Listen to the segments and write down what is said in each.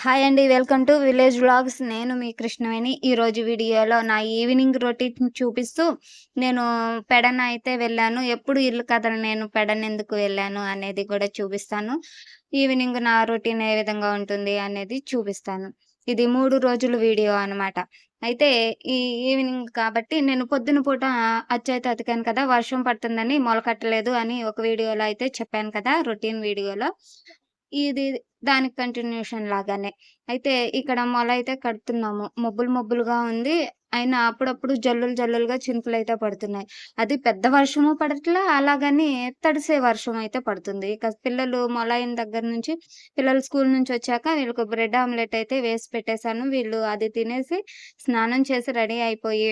Hi అండి. Welcome to village vlogs. నేను మీ కృష్ణవేణి. ఈరోజు వీడియోలో నా ఈవినింగ్ రొటీన్ చూపిస్తూ నేను పెడన అయితే వెళ్ళాను. ఎప్పుడు ఇల్లు కదలను నేను పెడనెందుకు వెళ్ళాను అనేది కూడా చూపిస్తాను. ఈవినింగ్ నా రొటీన్ ఏ విధంగా ఉంటుంది అనేది చూపిస్తాను. ఇది 3 రోజుల వీడియో అనమాట. అయితే ఈ ఈవినింగ్ కాబట్టి నేను పొద్దున పూట అచ్చయితే అతికాను కదా! వర్షం పడుతుందని మొలకట్టలేదు అని ఒక వీడియోలో అయితే చెప్పాను కదా! రొటీన్ వీడియోలో. ఇది దానికి కంటిన్యూషన్ లాగానే. అయితే ఇక్కడ మొలైతే కడుతున్నాము. మబ్బులు మబ్బులుగా ఉంది. అయినా అప్పుడప్పుడు జల్లులు జల్లులుగా చినుకులైతే పడుతున్నాయి. అది పెద్ద వర్షము పడట్లా, అలాగని తడిసే వర్షం అయితే పడుతుంది. ఇక పిల్లలు మొల అయిన దగ్గర నుంచి పిల్లలు స్కూల్ నుంచొచ్చాక వీళ్ళకి బ్రెడ్ ఆమ్లెట్ అయితే వేసి పెట్టేసాను. వీళ్ళు అది తినేసి స్నానం చేసి రెడీ అయిపోయి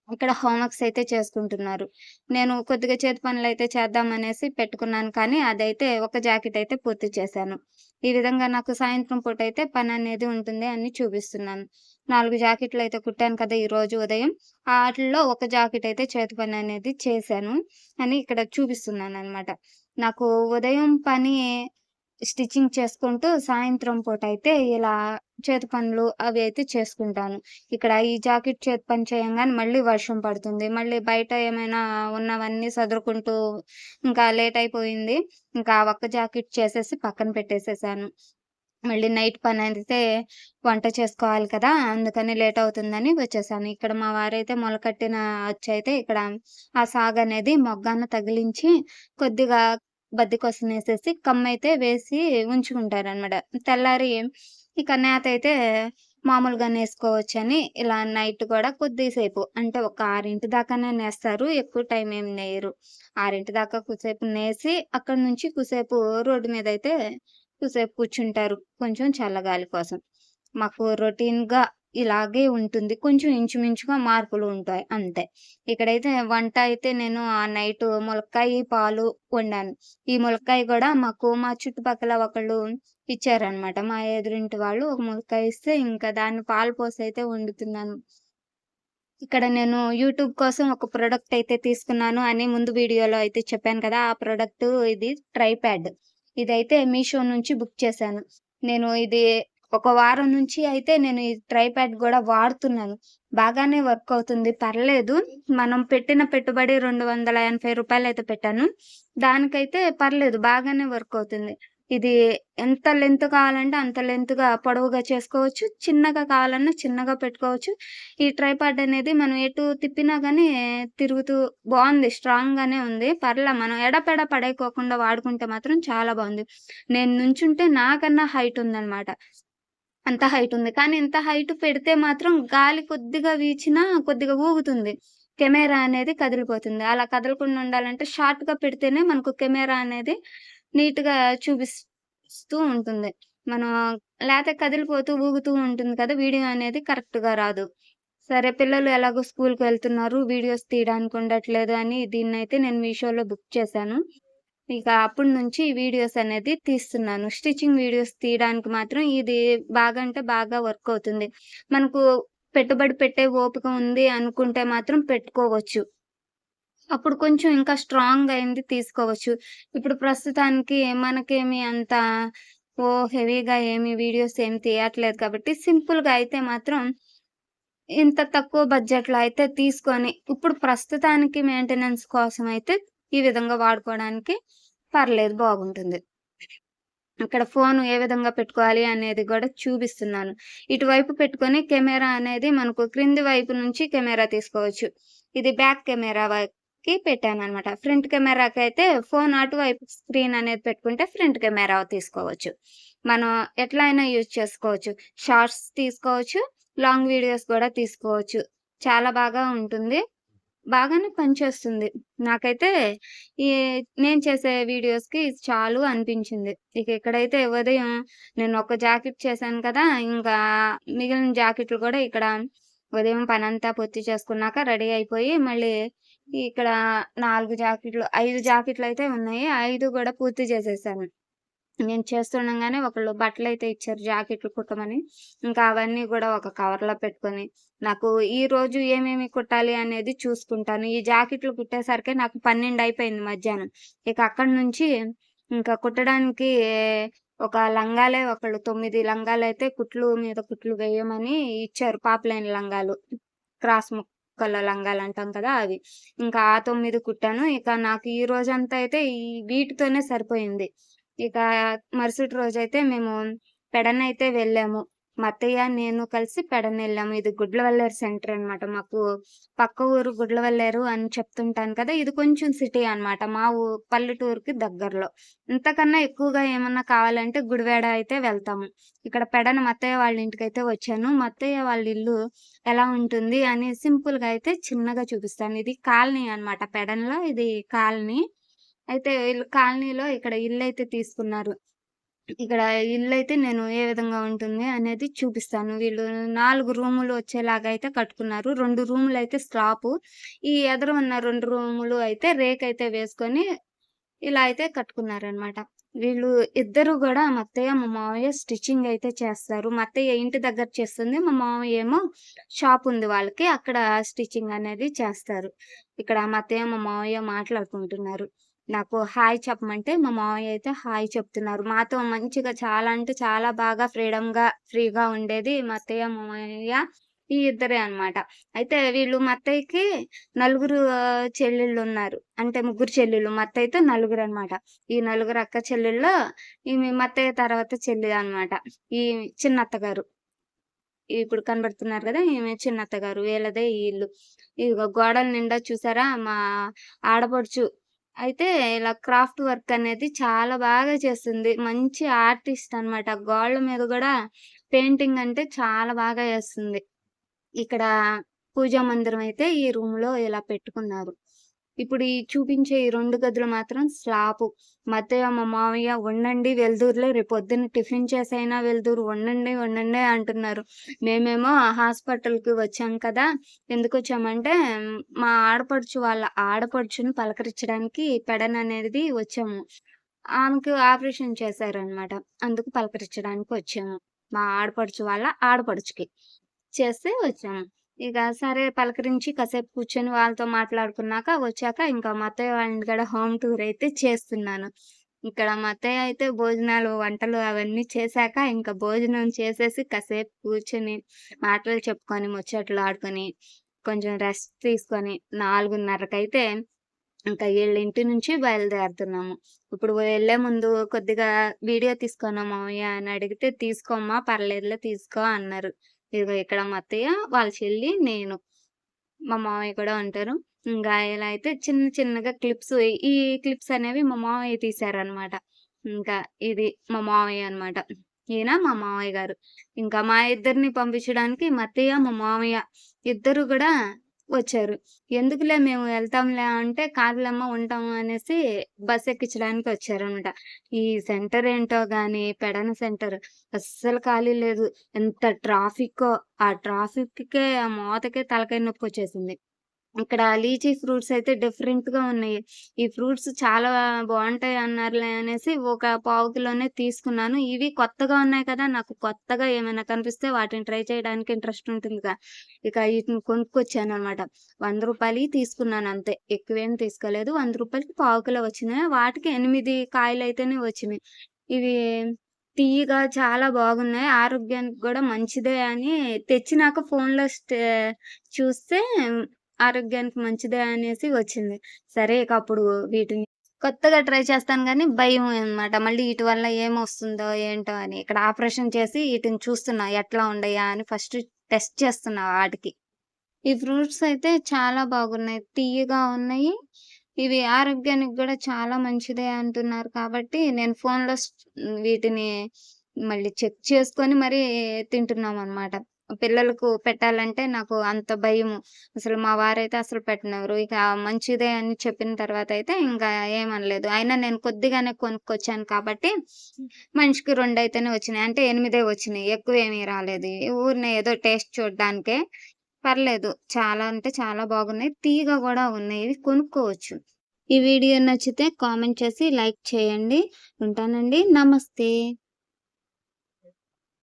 ఇక్కడ హోమ్ వర్క్స్ అయితే చేసుకుంటున్నారు. నేను కొద్దిగా చేతి పనులైతే చేద్దామనేసి పెట్టుకున్నాను. కానీ అదైతే ఒక జాకెట్ అయితే పూర్తి చేశాను. ఈ విధంగా నాకు సాయంత్రం పూటైతే పననేది ఉంటుంది అని చూపిస్తున్నాను. 4 జాకెట్లయితే కుట్టాను కదా ఈరోజు ఉదయం. ఆటిల్లో ఒక జాకెట్ అయితే చేతి పననేది చేశాను అని ఇక్కడ చూపిస్తున్నాననమాట. నాకు ఉదయం పని స్టిచ్చింగ్ చేసుకుంటూ సాయంత్రం పూటైతే ఇలా చేతి పనులు అవి అయితే చేసుకుంటాను. ఇక్కడ ఈ జాకెట్ చేతి పని చేయంగానే మళ్ళీ వర్షం పడుతుంది. మళ్ళీ బయట ఏమైనా ఉన్నవన్నీ సదురుకుంటూ ఇంకా లేట్ అయిపోయింది. ఇంకా ఆ ఒక్క జాకెట్ చేసేసి పక్కన పెట్టేసేసాను. మళ్ళీ నైట్ పనైతే వంట చేసుకోవాలి కదా! అందుకని లేట్ అవుతుందని వచ్చేసాను. ఇక్కడ మా వారైతే మొలకట్టిన అచ్చయితే ఇక్కడ ఆ సాగనేది మొగ్గాన తగిలించి కొద్దిగా బద్దికోసమేసేసి కమ్మయితే వేసి ఉంచుకుంటారనమాట. తెల్లారి ఇక నేతైతే మామూలుగా నేసుకోవచ్చని ఇలా నైట్ కూడా కొద్దిసేపు అంటే ఒక 6 దాకానే నేస్తారు. ఎక్కువ టైం ఏం నేయరు. 6 దాకా కొద్దిసేపు నేసి అక్కడి నుంచి కొద్దిసేపు రోడ్డు మీదయితే కొద్దిసేపు కూర్చుంటారు. కొంచెం చల్లగాలి కోసం. మాకు రొటీన్‌గా ఇలాగే ఉంటుంది. కొంచెం ఇంచుమించుగా మార్పులు ఉంటాయి అంతే. ఇక్కడైతే వంట అయితే నేను నైటు ములక్కాయ పాలు వండాను. ఈ ములక్కాయ గూడా మా చుట్టుపక్కల ఒకళ్ళు ఇచ్చారనమాట. మా ఎదురింటి వాళ్ళు ఒక ములక్కాయ ఇస్తే ఇంకా దాన్ని పాలు పోసైతే వండుతున్నాను. ఇక్కడ నేను యూట్యూబ్ కోసం ఒక ప్రొడక్ట్ అయితే తీసుకున్నాను అని ముందు వీడియోలో అయితే చెప్పాను కదా! ఆ ప్రొడక్టు ఇది ట్రైపాడ్. ఇదైతే మీషో నుంచి బుక్ చేశాను. నేను ఇది ఒక వారం నుంచి అయితే నేను ఈ ట్రైపాడ్ గూడా వాడుతున్నాను. బాగానే వర్క్ అవుతుంది. పర్లేదు. మనం పెట్టిన పెట్టుబడి రూ. 280 అయితే పెట్టాను. దానికైతే పర్లేదు బాగానే వర్క్ అవుతుంది. ఇది ఎంత లెంత్ కావాలంటే అంత లెంత్‌గా పొడవుగా చేసుకోవచ్చు. చిన్నగా కావాలన్నా చిన్నగా పెట్టుకోవచ్చు. ఈ ట్రైపాడ్ అనేది మనం ఎటు తిప్పినా గానీ తిరుగుతూ బావుంది. స్ట్రాంగ్‌గానే ఉంది. మనం ఎడపెడ పడేయకోకుండా వాడుకుంటే మాత్రం చాలా బావుంది. నేను నుంచుంటే నాకన్నా హైట్ ఉందనమాట. అంత హైట్ ఉంది. కానీ ఇంత హైట్ పెడితే మాత్రం గాలి కొద్దిగా వీచినా కొద్దిగా ఊగుతుంది. కెమెరా అనేది కదిలిపోతుంది. అలా కదలకుండా ఉండాలంటే షార్ట్‌గా పెడితేనే మనకు కెమెరా అనేది నీట్‌గా చూపిస్తూ ఉంటుంది. మనం లేతే కదిలిపోతూ, ఊగుతూ ఉంటుంది కదా! వీడియో అనేది కరెక్ట్‌గా రాదు. సరే పిల్లలు ఎలాగో స్కూలుకి వెళ్తున్నారు. వీడియోస్ తీయడానికి ఉండట్లేదు అని దీన్నైతే నేను మీషోలో బుక్ చేశాను. ఇక అప్పటి నుంచి వీడియోస్ అనేది తీస్తున్నాను. స్టిచింగ్ వీడియోస్ తీయడానికి మాత్రం ఇది బాగా అంటే బాగా వర్క్ అవుతుంది. మనకు పెట్టుబడి పెట్టే ఓపిక ఉంది అనుకుంటే మాత్రం పెట్టుకోవచ్చు. అప్పుడు కొంచెం ఇంకా స్ట్రాంగ్ అయింది తీసుకోవచ్చు. ఇప్పుడు ప్రస్తుతానికి మనకేమి అంత హెవీగా ఏమి వీడియోస్ ఏమి తీయట్లేదు కాబట్టి సింపుల్‌గా అయితే మాత్రం ఇంత తక్కువ బడ్జెట్‌లో అయితే తీసుకొని ఇప్పుడు ప్రస్తుతానికి మెయింటెనెన్స్ కోసం అయితే ఈ విధంగా వాడుకోవడానికి పర్లేదు బాగుంటుంది. ఇక్కడ ఫోను ఏ విధంగా పెట్టుకోవాలి అనేది గూడా చూపిస్తున్నాను. ఇటువైపు పెట్టుకొని కెమెరా అనేది మనకు క్రింది వైపు నుంచి కెమెరా తీసుకోవచ్చు. ఇది బ్యాక్ కెమెరాకి పెట్టాననమాట. ఫ్రంట్ కెమెరాకైతే ఫోను అటువైపు స్క్రీన్ అనేది పెట్టుకుంటే ఫ్రంట్ కెమెరా తీసుకోవచ్చు. మనం ఎట్లా అయినా యూజ్ చేసుకోవచ్చు. షార్ట్స్ తీసుకోవచ్చు. లాంగ్ వీడియోస్ గూడా తీసుకోవచ్చు. చాలా బాగా ఉంటుంది. బాగానే పనిచేస్తుంది. నాకైతే ఈ నేను చేసే వీడియోస్‌కి ఇది చాలు అనిపించింది. ఇక ఇక్కడైతే ఉదయం నేను ఒక జాకెట్ చేశాను కదా! ఇంకా మిగిలిన జాకెట్లు కూడా ఇక్కడ ఉదయం పనంతా పూర్తి చేసుకున్నాక రెడీ అయిపోయి మళ్ళీ ఇక్కడ 4 జాకెట్లు 5 జాకెట్లయితే ఉన్నాయి. 5 కూడా పూర్తి చేసేసాను. నేను చేస్తుండంగానే ఒకళ్ళు బట్టలైతే ఇచ్చారు జాకెట్లు కుట్టమని. ఇంకా అవన్నీ గూడా ఒక కవర్‌లో పెట్టుకొని, నాకు ఈరోజు ఏమేమి కుట్టాలి అనేది చూసుకుంటాను. ఈ జాకెట్లు కుట్టేసరికి నాకు 12 అయిపోయింది మధ్యాహ్నం. ఇక అక్కడి నుంచి ఇంకా కుట్టడానికి ఒక లంగాలే ఒకళ్ళు 9 లంగాలైతే కుట్లు మీద కుట్లు వేయమని ఇచ్చారు. పాప్‌లైన్ లంగాలు. క్రాస్ ముక్కల లంగాలంటాం కదా! అవి. ఇంకా ఆ 9 కుట్టాను. ఇక నాకు ఈ రోజంతా అయితే వీటితోనే సరిపోయింది. ఇక మరుసటి రోజైతే మేము పెడనైతే వెళ్ళాము. మా అత్తయ్య, నేను కలిసి పెడనెళ్ళాము. ఇది గుడ్లవల్లేరు సెంటర్ అనమాట. మాకు పక్క ఊరు గుడ్లవల్లేరు అని చెప్తుంటాను కదా! ఇది కొంచెం సిటీ అనమాట. మా పల్లెటూరుకి దగ్గరలో. ఇంతకన్నా ఎక్కువగా ఏమన్నా కావాలంటే గుడివాడ అయితే వెళ్తాము. ఇక్కడ పెడన మా అత్తయ్య వాళ్ళ ఇంటికైతే వచ్చాను. మా అత్తయ్య వాళ్ళ ఇల్లు ఎలా ఉంటుంది అని సింపుల్‌గా అయితే చిన్నగా చూపిస్తాను. ఇది కాలనీ అనమాట. పెడనలో ఇది కాలనీ. అయితే ఈళ్ళు కాలనీలో ఇక్కడ ఇల్లైతే తీసుకున్నారు. ఇక్కడ ఇల్లైతే నేను ఏ విధంగా ఉంటుంది అనేది చూపిస్తాను. వీళ్ళు 4 రూములు వచ్చేలాగా అయితే కట్టుకున్నారు. 2 రూములయితే స్లాపు. ఈ ఎదర ఉన్న 2 రూములు అయితే రేకయితే వేసుకొని ఇలా అయితే కట్టుకున్నారనమాట. వీళ్ళు ఇద్దరు గూడా మా అత్తయ్య, మా మావయ్య స్టిచ్చింగ్ అయితే చేస్తారు. మా అత్తయ్య ఇంటి దగ్గర చేస్తుంది. మా మావయ్య ఏమో షాప్ ఉంది వాళ్ళకి. అక్కడ స్టిచ్చింగ్ అనేది చేస్తారు. ఇక్కడ మా అత్తయ్య, మా మావయ్య మాట్లాడుకుంటున్నారు. నాకు హాయ్ చెప్పమంటే మా మావయ్య అయితే హాయ్ చెప్తున్నారు. మాతో మంచిగా చాలా అంటే చాలా బాగా ఫ్రీగా ఉండేది మా అత్తయ్య, మావయ్య ఈ ఇద్దరే అన్నమాట. అయితే వీళ్ళు మా అత్తయ్యకి నలుగురు చెల్లెళ్ళున్నారు. అంటే ముగ్గురు చెల్లెళ్ళు. మా అత్తయ్యతో నలుగురనమాట. ఈ నలుగురు అక్క చెల్లెల్లో ఈమె మా అత్తయ్య తర్వాత చెల్లి అన్నమాట. ఈ చిన్నత్తగారు. ఇప్పుడు కనబడుతున్నారు గదా! ఈమె చిన్నత్తగారు. వీళ్ళదే ఈ ఇల్లు. ఇదిగో గోడల నిండా చూసారా మా ఆడపడుచు అయితే ఇలా క్రాఫ్ట్ వర్క్ అనేది చాలా బాగా చేస్తుంది. మంచి ఆర్టిస్ట్ అనమాట. గోడల మీద గూడా పెయింటింగ్ అంటే చాలా బాగా ఏస్తుంది. ఇక్కడ పూజా మందిరం అయితే ఈ రూమ్‌లో ఇలా పెట్టుకున్నారు. ఇప్పుడు ఈ చూపించే ఈ 2 గదులు మాత్రం స్లాపు. మా అత్తయ్య, మా మామయ్య ఉండండి వెల్దురులో రేపొద్దున టిఫిన్ చేసైనా వెల్దురు ఉండండి, ఉండండి అంటున్నారు. మేమేమో హాస్పిటల్‌కి వచ్చాం కదా! ఎందుకొచ్చామంటే మా ఆడపడుచు వాళ్ళ ఆడపడుచుని పలకరించడానికి పెడననేది వచ్చాము. ఆమెకి ఆపరేషన్ చేశారనమాట. అందుకు పలకరించడానికి వచ్చాము. మా ఆడపడుచు వాళ్ళ ఆడపడుచుకి. చేస్తే వచ్చాము. ఇక సరే పలకరించి కాసేపు కూర్చొని వాళ్ళతో మాట్లాడుకున్నాక వచ్చాక ఇంకా మా అత్తయ్య వాళ్ళ ఇంటికాడ హోమ్ టూర్ అయితే చేస్తున్నాను. ఇక్కడ మా అత్తయ్య అయితే భోజనాలు, వంటలు అవన్నీ చేశాక ఇంకా భోజనం చేసేసి కాసేపు కూర్చొని మాటలు చెప్పుకొని, ముచ్చట్లు ఆడుకొని, కొంచెం రెస్ట్ తీసుకొని 4:30కైతే ఇంకా ఈళ్ళ ఇంటి నుంచి బయలుదేరుతున్నాము. ఇప్పుడు వెళ్ళే ముందు కొద్దిగా వీడియో తీసుకోనా మావయ్య అని అడిగితే, "తీసుకో అమ్మా పర్లేదులే తీసుకో" అన్నారు. ఇదిగో ఇక్కడ మా అత్తయ్య, వాళ్ళ చెల్లి, నేను. మా మామయ్య కూడా ఉంటారు. ఇంకా ఇలా అయితే చిన్న చిన్నగా క్లిప్స్ ఈ క్లిప్స్ అనేవి మా మామయ్య తీశారనమాట. ఇంకా ఇది మా మామయ్య అనమాట. ఈయన మా మామయ్య గారు. ఇంకా మా ఇద్దరిని పంపించడానికి మా అత్తయ్య, మా మామయ్య ఇద్దరు గూడా వచ్చారు. ఎందుకులే మేము వెళ్తాంలే అంటే, కాదులేమ్మ ఉంటాము అనేసి బస్ ఎక్కించడానికి వచ్చారనమాట. ఈ సెంటర్ ఏంటో గాని పెడన సెంటర్ అస్సలు ఖాళీ లేదు. ఎంత ట్రాఫిక్కో, ఆ ట్రాఫిక్‌కే ఆ మోతకే తలకాయ నొప్పొచ్చేసింది. ఇక్కడ లీచీ ఫ్రూట్స్ అయితే డిఫరెంట్‌గా ఉన్నాయి. ఈ ఫ్రూట్స్ చాలా బావుంటాయి అన్నారులే అనేసి ఒక పావు కిలోనే తీసుకున్నాను. ఇవి కొత్తగా ఉన్నాయి కదా! నాకు కొత్తగా ఏమైనా కనిపిస్తే వాటిని ట్రై చేయడానికి ఇంట్రెస్ట్ ఉంటుందిగా. ఇక ఈటిని కొనుక్కొచ్చాననమాట. రూ. 100 తీసుకున్నాను అంతే. ఎక్కువేం తీసుకోలేదు. రూ. 100కి పావు కిలో వచ్చినాయి. వాటికి 8 కాయలైతేనే వచ్చినాయి. ఇవి తియ్యగా చాలా బాగున్నాయి. ఆరోగ్యానికి గూడా మంచిదే అని తెచ్చినాక ఫోన్‌లో చూస్తే ఆరోగ్యానికి మంచిదే అనేసి వచ్చింది. సరే ఇక అప్పుడు వీటిని కొత్తగా ట్రై చేస్తాను గానీ భయం అన్నమాట. మళ్ళీ ఈటి వల్ల ఏమొస్తుందో ఏంటో అని. ఇక్కడ ఆపరేషన్ చేసి ఈటిని చూస్తున్నా ఎట్లా ఉండయా అని ఫస్ట్ టెస్ట్ చేస్తున్నా వాటికి. ఈ ఫ్రూట్స్ అయితే చాలా బాగున్నాయి. తియ్యగా ఉన్నాయి. ఇవి ఆరోగ్యానికి గూడా చాలా మంచిదే అంటున్నారు కాబట్టి నేను ఫోన్‌లో వీటిని మళ్ళీ చెక్ చేసుకొని మరీ తింటున్నామనమాట. పిల్లలకు పెట్టాలంటే నాకు అంత భయము. అసలు మా వారైతే అసలు పెట్టనివ్వరు. ఇక మంచిదే అని చెప్పిన తర్వాతయితే ఇంకా ఏమనలేదు. అయినా నేను కొద్దిగానే కొనుక్కొచ్చాను కాబట్టి మనిషికి 2 అయితేనే వచ్చినాయి. అంటే 8 వచ్చినాయి. ఎక్కువేమీ రాలేదు. ఊరినే ఏదో టేస్ట్ చూడ్డానికే. పర్లేదు. చాలా అంటే చాలా బాగున్నాయి. తీయగా గూడా ఉన్నాయి. ఇవి కొనుక్కోవచ్చు. ఈ వీడియో నచ్చితే కామెంట్ చేసి లైక్ చేయండి. ఉంటానండి. నమస్తే.